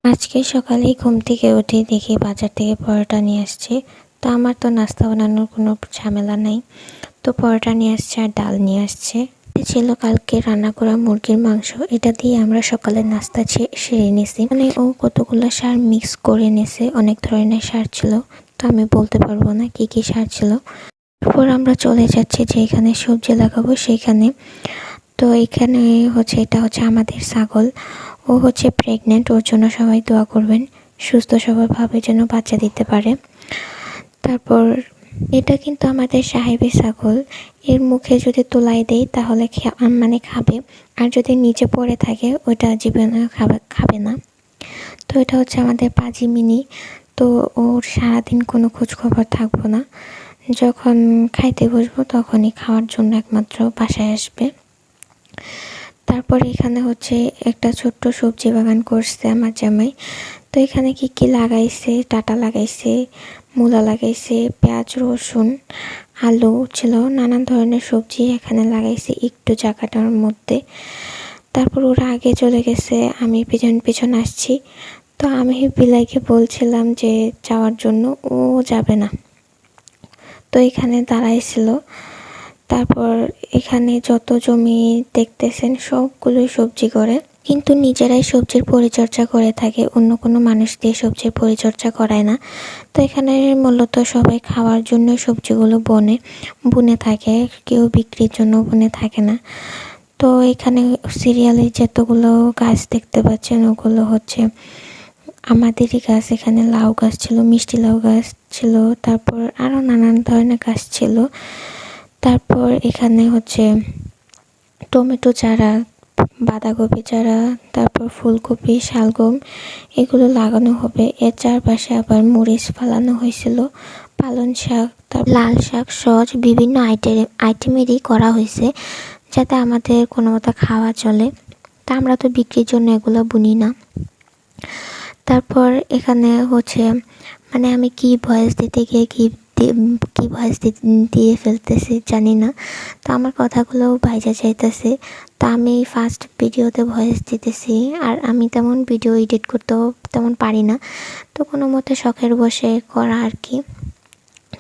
আজকে সকালেই ঘুম থেকে উঠে দেখি বাজার থেকে পরোটা নিয়ে আসছে। তো আমার তো নাস্তা বানানোর কোনো ঝামেলা নাই, তো পরোটা নিয়ে আসছে আর ডাল নিয়ে আসছে। ছিল কালকে রান্না করা মুরগির মাংস, এটা দিয়ে আমরা সকালে নাস্তা সেরে নিছি। মানে ও কতগুলো সার মিক্স করে নিছে, অনেক ধরনের সার ছিল, তো আমি বলতে পারবো না কি কি সার ছিল। তারপর আমরা চলে যাচ্ছি যেখানে সবজি লাগাবো সেখানে। তো এখানে এটা হচ্ছে আমাদের ছাগল, ও প্রেগনেন্ট, ওর জন্য সবাই দোয়া করবেন, সুস্থ সবলভাবে যেন বাচ্চা দিতে পারে। তারপর এটা কিন্তু আমাদের সাহেবী ছাগল, এর মুখে যদি তোলাই দেই তাহলে খাবে, আর যদি নিচে পড়ে থাকে ওটা জীবনে খাবে না। তো এটা হচ্ছে আমাদের পাজি মিনি। তো ওর সারাদিন কোনো খোঁজ খবর থাকবো না, যখন খাইতে বসবো তখনই খাওয়ার জন্য একমাত্র বাসায় আসবে। তারপরে এখানে একটা ছোট্ট সবজি বাগান করছে আমার জামাই। তো এখানে কি কি লাগাইছে, ডাঁটা লাগাইছে, মূলা লাগাইছে, পেঁয়াজ, রসুন, আলু ছিল, নানান ধরনের সবজি এখানে লাগাইছে একটু জায়গাটার মধ্যে। তারপর ওরা আগে চলে গেছে, আমি পিছন পিছন আসছি। তো আমি বিলাইকে বলছিলাম যে যাওয়ার জন্য, ও যাবে না, তো এখানে দাঁড়াইছিল। তারপর এখানে যত জমি দেখতেছেন সবগুলোই সবজি করে, কিন্তু নিজেরাই সবজির পরিচর্যা করে থাকে, অন্য কোনো মানুষ দিয়ে সবজির পরিচর্যা করায় না। তো এখানে মূলত সবাই খাওয়ার জন্য সবজিগুলো বুনে থাকে, কেউ বিক্রির জন্য বুনে থাকে না। তো এখানে সিরিয়ালে যতগুলো গাছ দেখতে পাচ্ছেন ওগুলো আমাদেরই গাছ। এখানে লাউ গাছ ছিল, মিষ্টি লাউ গাছ ছিল, তারপর আরও নানান ধরনের গাছ ছিল। তারপর এখানে টমেটো চারা, বাঁধাকপি চারা, তারপর ফুলকপি, শালগম, এগুলো লাগানো হবে। এর চারপাশে আবার মরিচ ফালানো হয়েছিল, পালং শাক, লাল শাক, সজ, বিভিন্ন আইটেমেরই করা হয়েছে, যাতে আমাদের কোনো মতো খাওয়া চলে। তা আমরা তো বিক্রির জন্য এগুলো বুনি না। তারপর এখানে আমি কি ভয়েস দিতে গিয়ে কি ভয়েস দিয়ে ফেলতেছি জানি না, তো আমার কথাগুলো ভাইজা চাইতেছে। তা আমি ফার্স্ট ভিডিওতে ভয়েস দিতেছি, আর আমি তেমন ভিডিও এডিট করতেও তেমন পারি না, তো কোনো মতে শখের বসে করা আর কি।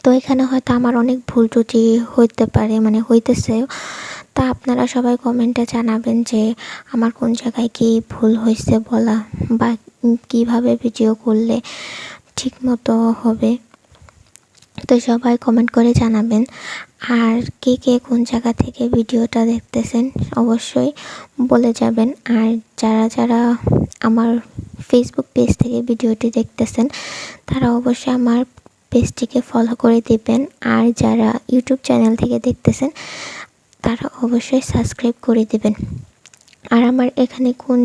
তো এখানে হয়তো আমার অনেক ভুল ত্রুটি হইতে পারে, হইতেছে। তা আপনারা সবাই কমেন্টে জানাবেন যে আমার কোন জায়গায় কি ভুল হয়েছে বলা, বা কিভাবে ভিডিও করলে ঠিক মতো হবে। তো সবাই কমেন্ট করে জানাবেন। আর কে কে কোন জায়গা থেকে ভিডিওটা দেখতেছেন অবশ্যই বলে যাবেন। আর যারা যারা আমার ফেসবুক পেজ থেকে ভিডিওটি দেখতেছেন তারা অবশ্যই আমার পেজটিকে ফলো করে দিবেন। আর যারা ইউটিউব চ্যানেল থেকে দেখতেছেন তারা অবশ্যই সাবস্ক্রাইব করে দিবেন। আর আমার এখানে কোন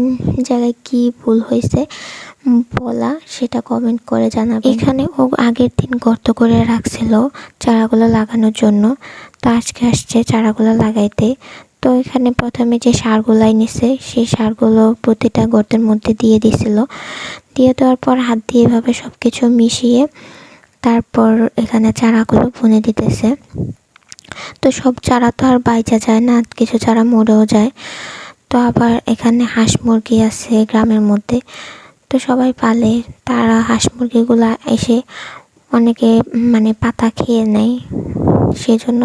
জায়গায় কি ভুল হয়েছে বলা সেটা কমেন্ট করে জানাবেন। এখানে ও আগের দিন গর্ত করে রাখছিল চারাগুলো লাগানোর জন্য, তো আজকে আসছে চারাগুলো লাগাইতে। তো এখানে প্রথমে যে সারগুলাই নিছে সেই সারগুলো প্রতিটা গর্তের মধ্যে দিয়ে দিছিল, দিয়ে দেওয়ার পর হাত দিয়ে এভাবে সব কিছু মিশিয়ে তারপর এখানে চারাগুলো বুনে দিতেছে। তো সব চারা তো আর বাইচা যায় না, কিছু চারা মরেও যায়। তো আবার এখানে হাঁস মুরগি আছে গ্রামের মধ্যে, তো সবাই পালে, তারা হাঁস মুরগিগুলা এসে অনেকে পাতা খেয়ে নেয়, সেজন্য